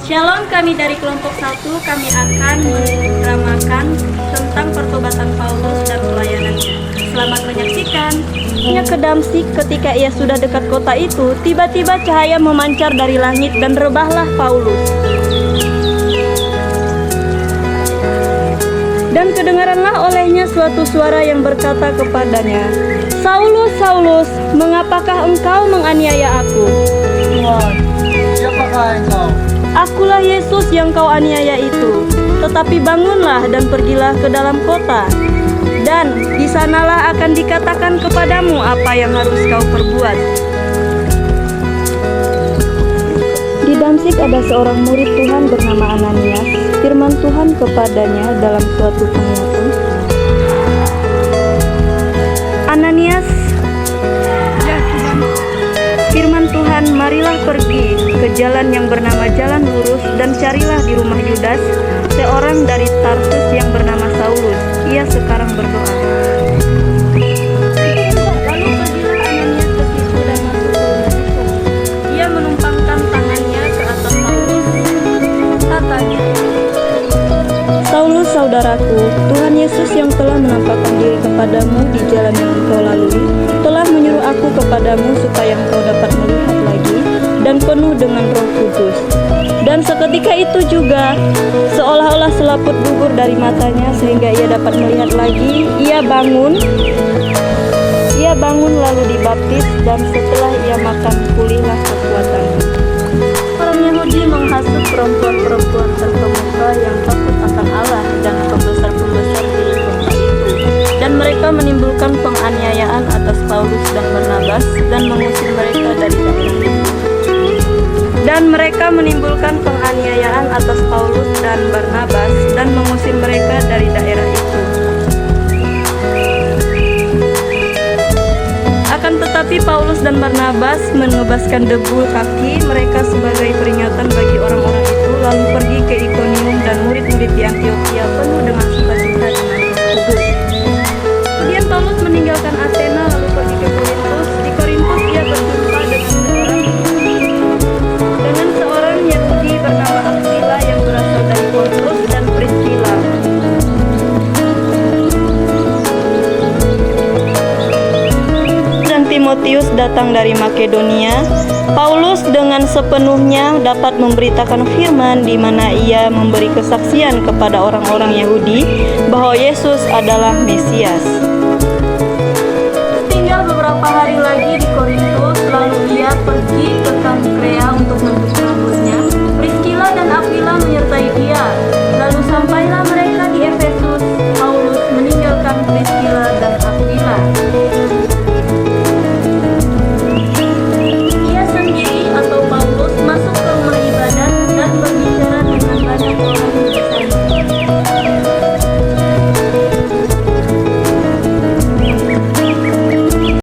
Shalom, kami dari kelompok 1, kami akan mendramakan tentang pertobatan Paulus dan pelayanannya. Selamat menyaksikan. Ia ke Damsyik. Ketika ia sudah dekat kota itu, tiba-tiba cahaya memancar dari langit dan rebahlah Paulus. Dan kedengaranlah olehnya suatu suara yang berkata kepadanya, "Saulus, Saulus, mengapakah engkau menganiaya aku?" Tuhan, siapakah engkau? Akulah Yesus yang kau aniaya itu. Tetapi bangunlah dan pergilah ke dalam kota, dan di sanalah akan dikatakan kepadamu apa yang harus kau perbuat. Di Damsyik ada seorang murid Tuhan bernama Ananias. Firman Tuhan kepadanya dalam suatu penglihatan, "Ananias." Firman Tuhan, "Marilah pergi ke jalan yang bernama Jalan Lurus dan carilah di rumah Yudas seorang dari Tarsus yang bernama Saulus. Ia sekarang berdoa." Lalu pergilah Ananias ke situ dan masuk ke rumah itu. Ia menumpangkan tangannya ke atas Saulus. Katanya, "Saulus, saudaraku, Tuhan Yesus yang telah menampakkan diri kepadamu di jalan yang engkau lalui, telah menyuruh aku kepadamu supaya engkau dapat melihat lagi dan penuh dengan Roh Kudus." Dan seketika itu juga, seolah-olah selaput gugur dari matanya sehingga ia dapat melihat lagi. Ia bangun lalu dibaptis, dan setelah ia makan pulihlah kekuatannya. Orang Yahudi menghasut perempuan-perempuan terkemuka yang takut akan Allah dan pembesar-pembesar di kota itu. Dan mereka menimbulkan penganiayaan atas Paulus dan Barnabas dan mengusir mereka dari daerah itu. Akan tetapi Paulus dan Barnabas mengebaskan debu kaki mereka sebagai peringatan bagi orang-orang itu, lalu pergi ke Ikonium, dan murid-murid di Antiokhia penuh dengan sukacita dengan Roh Kudus. Kemudian Paulus meninggalkan Athena lalu pergi ke Korintus. Di Korintus ia berjumpa dengan seorang Yahudi bernama Aquila yang berasal dari Pontus dan Priscilla. Dan Timotius datang dari Makedonia. Paulus dengan sepenuhnya dapat memberitakan firman, di mana ia memberi kesaksian kepada orang-orang Yahudi bahwa Yesus adalah Mesias. Tinggal beberapa hari lagi di Korintus, lalu ia pergi ke Kengkrea untuk menuju